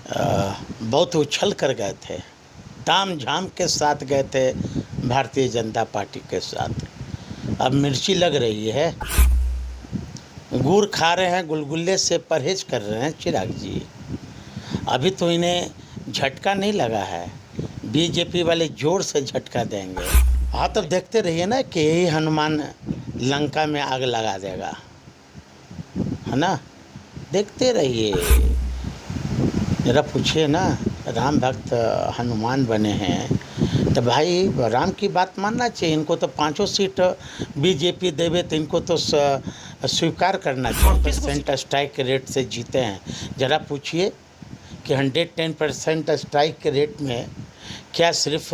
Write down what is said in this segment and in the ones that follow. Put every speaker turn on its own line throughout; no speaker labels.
बहुत उछल कर गए थे, ताम झाम के साथ गए थे भारतीय जनता पार्टी के साथ। अब मिर्ची लग रही है, गुड़ खा रहे हैं, गुलगुल्ले से परहेज कर रहे हैं चिराग जी। अभी तो इन्हें झटका नहीं लगा है, बीजेपी वाले जोर से झटका देंगे। हाँ, तब देखते रहिए ना कि यही हनुमान लंका में आग लगा देगा, है ना। देखते रहिए, जरा पूछिए ना, राम भक्त हनुमान बने हैं तो भाई राम की बात मानना चाहिए। इनको तो 5 सीट बीजेपी देवे तो इनको तो स्वीकार करना चाहिए। % स्ट्राइक रेट से जीते हैं। ज़रा पूछिए कि 110% स्ट्राइक के रेट में क्या सिर्फ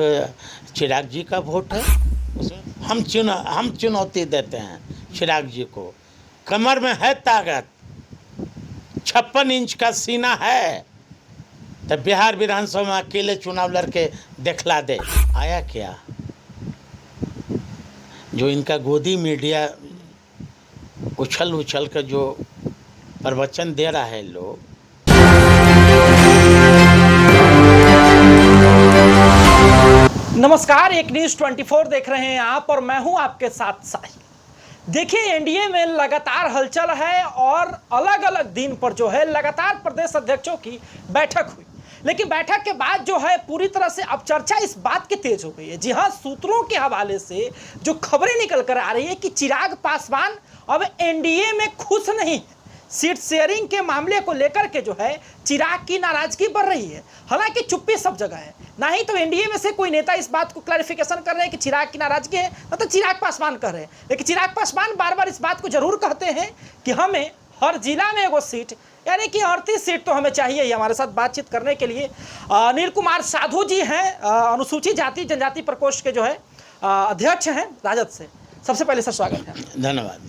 चिराग जी का वोट है? हम चुनौती देते हैं चिराग जी को। कमर में है ताकत, 56 इंच का सीना है, तो बिहार विधानसभा में अकेले चुनाव लड़के दिखला दे। आया क्या? जो इनका गोदी मीडिया उछल उछल कर जो प्रवचन दे रहा है लोग,
नमस्कार, एक न्यूज़ 24 देख रहे हैं आप और मैं हूं आपके साथ साहिल। देखिए, एनडीए में लगातार हलचल है और अलग अलग दिन पर जो है लगातार प्रदेश अध्यक्षों की बैठक हुई, लेकिन बैठक के बाद जो है पूरी तरह से अब चर्चा इस बात की तेज हो गई है। जी हां, सूत्रों के हवाले से जो खबरें निकल कर आ रही है कि चिराग पासवान अब एनडीए में खुश नहीं। सीट शेयरिंग के मामले को लेकर के जो है चिराग की नाराजगी बढ़ रही है। हालांकि चुप्पी सब जगह है, ना ही तो एनडीए में से कोई नेता इस बात को क्लैरिफिकेशन कर रहे हैं कि चिराग की नाराजगी है, ना तो चिराग पासवान कर रहे हैं। लेकिन चिराग पासवान बार बार इस बात को जरूर कहते हैं कि हमें हर जिला में एगो सीट, यानी कि 38 सीट तो हमें चाहिए ही। हमारे साथ बातचीत करने के लिए अनिल कुमार साधु जी हैं, अनुसूचित जाति जनजाति प्रकोष्ठ के जो है अध्यक्ष हैं राजद से। सबसे पहले सर स्वागत है।
धन्यवाद।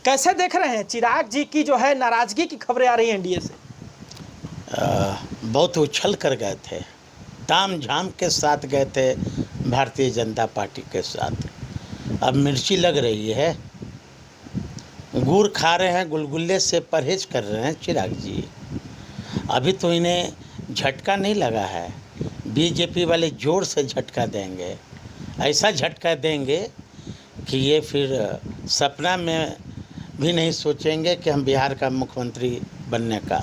कैसे देख रहे हैं चिराग जी की जो है नाराजगी की खबरें आ रही हैं एनडीए से?
बहुत उछल कर गए थे, ताम झाम के साथ गए थे भारतीय जनता पार्टी के साथ। अब मिर्ची लग रही है, गुड़ खा रहे हैं, गुलगुल्ले से परहेज कर रहे हैं चिराग जी। अभी तो इन्हें झटका नहीं लगा है, बीजेपी वाले जोर से झटका देंगे। ऐसा झटका देंगे कि ये फिर सपना में भी नहीं सोचेंगे कि हम बिहार का मुख्यमंत्री बनने का।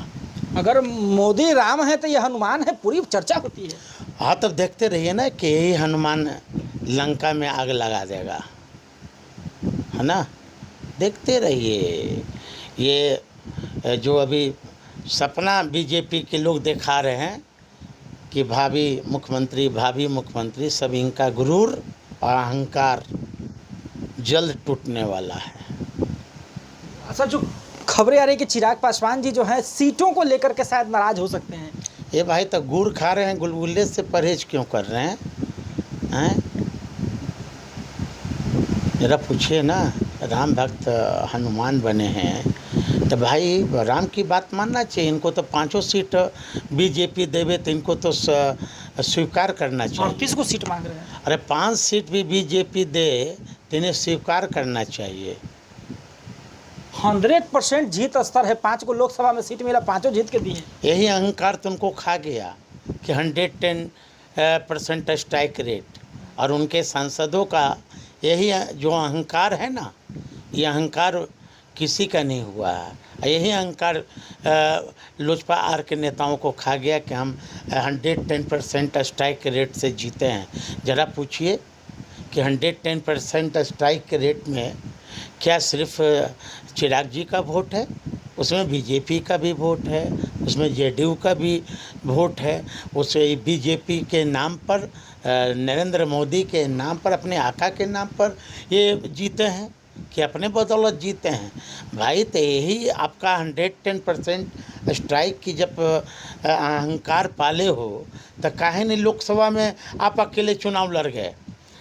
अगर मोदी राम है तो ये हनुमान है, पूरी चर्चा होती है।
हाँ, तब देखते रहिए ना कि यही हनुमान लंका में आग लगा देगा, है ना। देखते रहिए, ये जो अभी सपना बीजेपी के लोग दिखा रहे हैं कि भावी मुख्यमंत्री, सब इनका गुरूर और अहंकार जल्द टूटने वाला है।
अच्छा, जो खबरें आ रही है कि चिराग पासवान जी जो है सीटों को लेकर के शायद नाराज हो सकते हैं।
ये भाई तो गुड़ खा रहे हैं, गुलगुल्ले से परहेज क्यों कर रहे हैं? जरा पूछिए ना, राम भक्त हनुमान बने हैं तो भाई राम की बात मानना चाहिए। इनको तो 5 सीट बीजेपी देवे तो इनको तो स्वीकार करना चाहिए।
किसको सीट मांग रहे हैं?
अरे 5 सीट भी बीजेपी दे तो इन्हें स्वीकार करना चाहिए।
100% जीत स्तर है। 5 को लोकसभा में सीट मिला, 5 जीत के दिए।
यही अहंकार तुमको खा गया कि 110% स्ट्राइक रेट, और उनके सांसदों का यही जो अहंकार है ना, ये अहंकार किसी का नहीं हुआ है। यही अहंकार लोजपा आर के नेताओं को खा गया कि हम 110% स्ट्राइक रेट से जीते हैं। ज़रा पूछिए कि 110% स्ट्राइक के रेट में क्या सिर्फ चिराग जी का वोट है? उसमें बीजेपी का भी वोट है, उसमें जेडीयू का भी वोट है। उसे बीजेपी के नाम पर, नरेंद्र मोदी के नाम पर, अपने आका के नाम पर ये जीते हैं कि अपने बदौलत जीते हैं? भाई तो यही आपका 110% स्ट्राइक की जब अहंकार पाले हो तो काहे नहीं लोकसभा में आप अकेले चुनाव लड़ गए?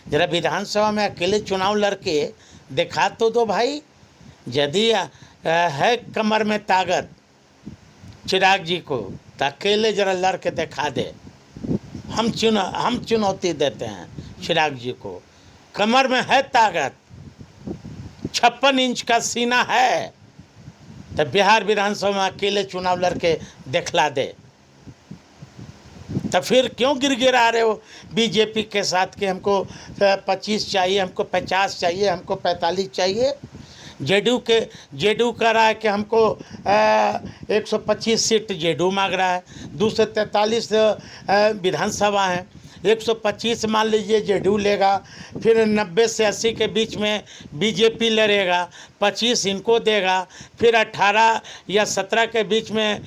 जरा विधानसभा में अकेले चुनाव लड़के दिखा तो दो भाई। यदि है कमर में ताकत चिराग जी को तो अकेले जरा लड़ के दिखा दे। हम चुनौती देते हैं चिराग जी को। कमर में है ताकत, 56 इंच का सीना है, तो बिहार विधानसभा में अकेले चुनाव लड़के दिखला दे। तो फिर क्यों गिड़गिड़ा रहे हो बीजेपी के साथ कि हमको 25 चाहिए, हमको 50 चाहिए, हमको 45 चाहिए। जेडीयू कह रहा है कि हमको 125 सीट जेडीयू मांग रहा है, 243 विधानसभा हैं, 125 मान लीजिए जेडीयू लेगा, फिर 90 से 80 के बीच में बीजेपी लड़ेगा, 25 इनको देगा, फिर 18 या 17 के बीच में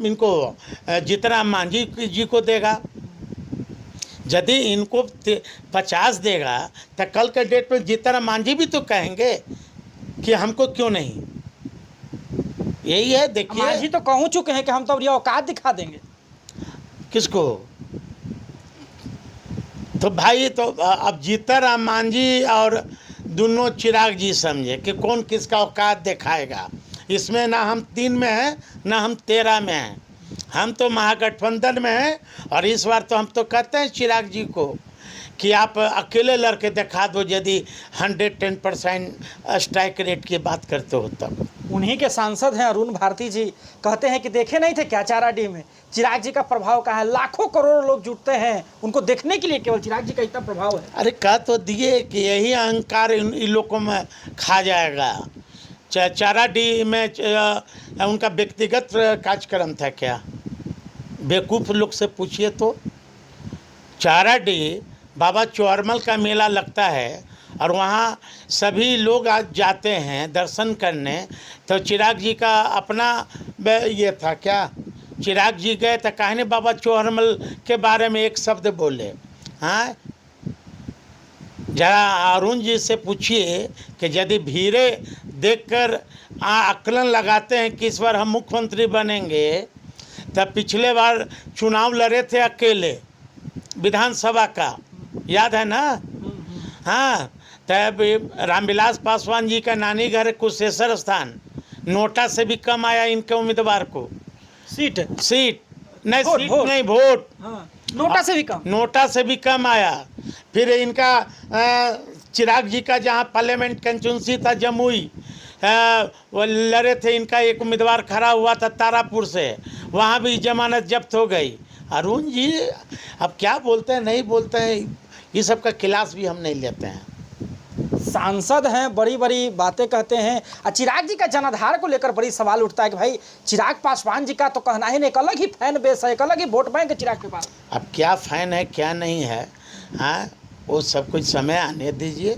इनको जितना मांझी जी को देगा। यदि इनको 50 देगा तो कल के डेट में जितना मांझी भी तो कहेंगे कि हमको क्यों नहीं। यही है। देखिए
मांझी तो कहूँ चुके हैं कि हम तो अब ये औकात दिखा देंगे।
किसको? तो भाई तो अब जीतनराम मांझी और दोनों चिराग जी समझे कि कौन किसका औकात दिखाएगा। इसमें ना हम 3 में हैं ना हम 13 में हैं, हम तो महागठबंधन में हैं। और इस बार तो हम तो कहते हैं चिराग जी को कि आप अकेले लड़के दिखा दो यदि 110% स्ट्राइक रेट की बात करते हो तब।
उन्हीं के सांसद हैं अरुण भारती जी, कहते हैं कि देखे नहीं थे क्या चाराडी में चिराग जी का प्रभाव कहाँ है। लाखों करोड़ों लोग जुटते हैं उनको देखने के लिए, केवल चिराग जी का इतना प्रभाव है।
अरे कह तो दिए कि यही अहंकार इन लोगों में खा जाएगा। चाराडी में उनका व्यक्तिगत कार्यक्रम था क्या? बेवकूफ़ लोग से पूछिए तो। चाराडी बाबा चौरमल का मेला लगता है और वहाँ सभी लोग आज जाते हैं दर्शन करने। तो चिराग जी का अपना ये था क्या? चिराग जी गए तो कहने बाबा चौरमल के बारे में एक शब्द बोले? हाँ, जरा अरुण जी से पूछिए कि यदि भीड़े देखकर आकलन लगाते हैं कि इस बार हम मुख्यमंत्री बनेंगे, तब पिछले बार चुनाव लड़े थे अकेले विधानसभा का, याद है ना? हाँ, तब रामविलास पासवान जी का नानी घर कुशेश्वर स्थान, नोटा से भी कम आया इनके उम्मीदवार को सीट नहीं,
वोट।
नहीं वोट।
हाँ, नोटा से भी कम आया। फिर इनका चिराग जी का जहाँ पार्लियामेंट कंस्टिट्यूंसी था जमुई, वो लड़े थे, इनका एक उम्मीदवार खड़ा हुआ था तारापुर से, वहाँ भी जमानत जब्त हो गई। अरुण जी अब क्या बोलते हैं नहीं बोलते हैं, ये सब का क्लास भी हम नहीं लेते हैं। सांसद हैं, बड़ी बड़ी बातें कहते हैं। और चिराग जी का जनाधार को लेकर बड़ी सवाल उठता है कि भाई चिराग पासवान जी का तो कहना ही नहीं, एक अलग ही फैन बेस है, एक अलग ही वोट बैंक है चिराग के पास।
अब क्या फैन है क्या नहीं है, हाँ, वो सब कुछ समय आने दीजिए।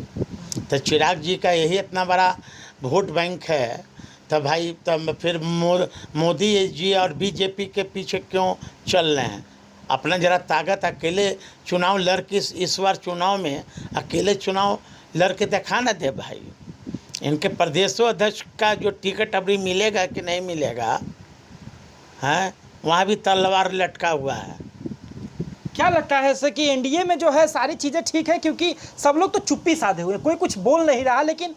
तो चिराग जी का यही इतना बड़ा वोट बैंक है, तो भाई तब फिर मोदी जी और बीजेपी के पीछे क्यों चल रहे हैं? अपना जरा ताकत अकेले चुनाव लड़ के इस बार चुनाव में अकेले चुनाव लड़ के दिखा ना दे भाई। इनके प्रदेशों अध्यक्ष का जो टिकट अभी मिलेगा कि नहीं मिलेगा, हैं, वहाँ भी तलवार लटका हुआ है।
क्या लगता है ऐसे कि एनडीए में जो है सारी चीज़ें ठीक है, क्योंकि सब लोग तो चुप्पी साधे हुए, कोई कुछ बोल नहीं रहा, लेकिन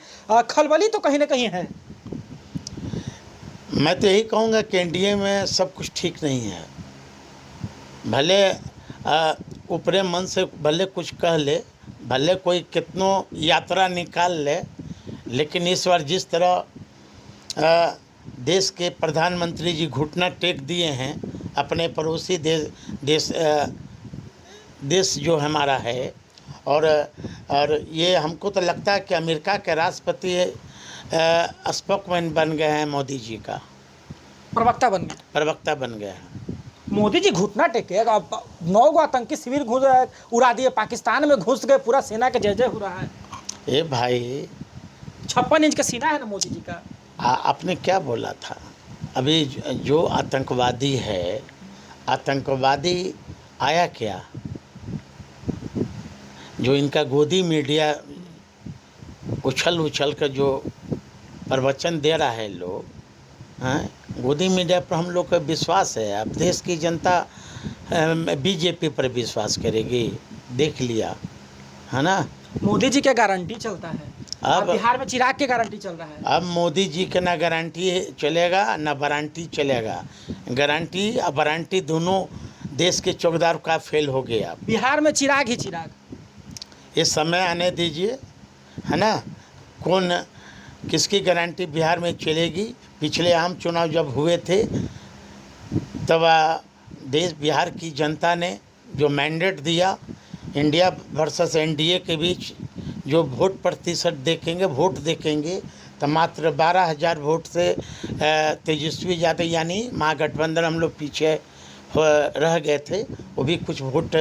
खलबली तो कहीं ना कहीं है।
मैं तो यही कहूँगा कि एनडीए में सब कुछ ठीक नहीं है। भले ऊपरे मन से भले कुछ कह ले, भले कोई कितनों यात्रा निकाल ले, लेकिन इस बार जिस तरह देश के प्रधानमंत्री जी घुटना टेक दिए हैं अपने पड़ोसी देश जो हमारा है, और ये हमको तो लगता है कि अमेरिका के राष्ट्रपति स्पोकमैन बन गए हैं, मोदी जी का प्रवक्ता बन गए हैं।
मोदी जी घुटना टेके, अब 9 गो आतंकी शिविर उड़ा दिए, पाकिस्तान में घुस गए, पूरा सेना के जय जय हो रहा है।
ए भाई
56 इंच का सीना है ना मोदी जी का।
आपने क्या बोला था? अभी जो आतंकवादी है, आतंकवादी आया क्या? जो इनका गोदी मीडिया उछल कर जो प्रवचन दे रहा है लोग, हैं, गोदी मीडिया पर हम लोग का विश्वास है। अब देश की जनता बीजेपी पर विश्वास करेगी, देख लिया है ना।
मोदी जी क्या गारंटी चलता है, अब बिहार में चिराग के गारंटी चल रहा है।
अब मोदी जी के ना गारंटी चलेगा ना वारंटी चलेगा। गारंटी और वारंटी दोनों देश के चौकीदार का फेल हो गया।
बिहार में चिराग ही चिराग।
ये समय आने दीजिए, है ना। कौन किसकी गारंटी बिहार में चलेगी? पिछले आम चुनाव जब हुए थे तब देश बिहार की जनता ने जो मैंडेट दिया, इंडिया वर्सेस एनडीए के बीच जो वोट प्रतिशत देखेंगे तो मात्र 12,000 वोट से तेजस्वी यादव यानी महागठबंधन हम लोग पीछे रह गए थे। वो भी कुछ वोट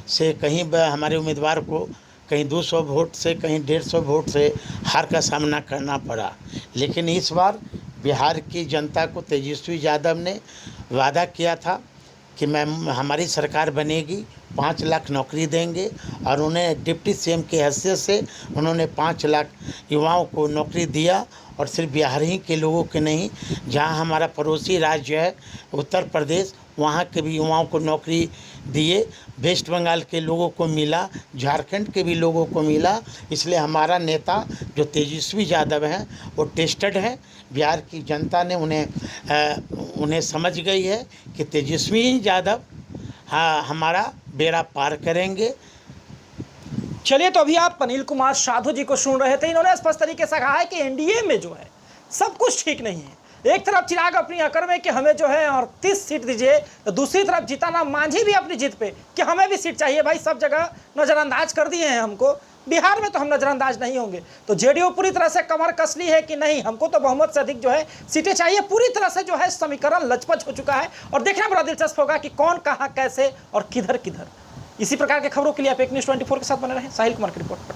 से कहीं हमारे उम्मीदवार को कहीं 200 वोट से कहीं 150 वोट से हार का सामना करना पड़ा। लेकिन इस बार बिहार की जनता को तेजस्वी यादव ने वादा किया था कि हमारी सरकार बनेगी, 5 लाख नौकरी देंगे और उन्हें डिप्टी सीएम की हैसियत से उन्होंने 5 लाख युवाओं को नौकरी दिया। और सिर्फ बिहार ही के लोगों के नहीं, जहां हमारा पड़ोसी राज्य है उत्तर प्रदेश, वहां के भी युवाओं को नौकरी दिए। वेस्ट बंगाल के लोगों को मिला, झारखंड के भी लोगों को मिला। इसलिए हमारा नेता जो तेजस्वी यादव हैं वो टेस्टेड है। बिहार की जनता ने उन्हें समझ गई है कि तेजस्वी यादव हमारा बेड़ा पार करेंगे।
चलिए, तो अभी आप अनिल कुमार साधु जी को सुन रहे थे। इन्होंने स्पष्ट तरीके से कहा है कि एनडीए में जो है सब कुछ ठीक नहीं है। एक तरफ चिराग अपनी अकड़ में कि हमें जो है 38 सीट दीजिए, तो दूसरी तरफ जीताराम मांझी भी अपनी जीत पे कि हमें भी सीट चाहिए। भाई सब जगह नज़रअंदाज कर दिए हैं हमको, बिहार में तो हम नज़रअंदाज नहीं होंगे। तो जेडीयू पूरी तरह से कमर कस ली है कि नहीं, हमको तो बहुमत से अधिक जो है सीटें चाहिए। पूरी तरह से जो है समीकरण लचपच हो चुका है और देखना बड़ा दिलचस्प होगा कि कौन कहाँ कैसे और किधर किधर। इसी प्रकार के खबरों के लिए आप एक न्यूज़ 24 के साथ बने रहें। साहिल कुमार की रिपोर्ट।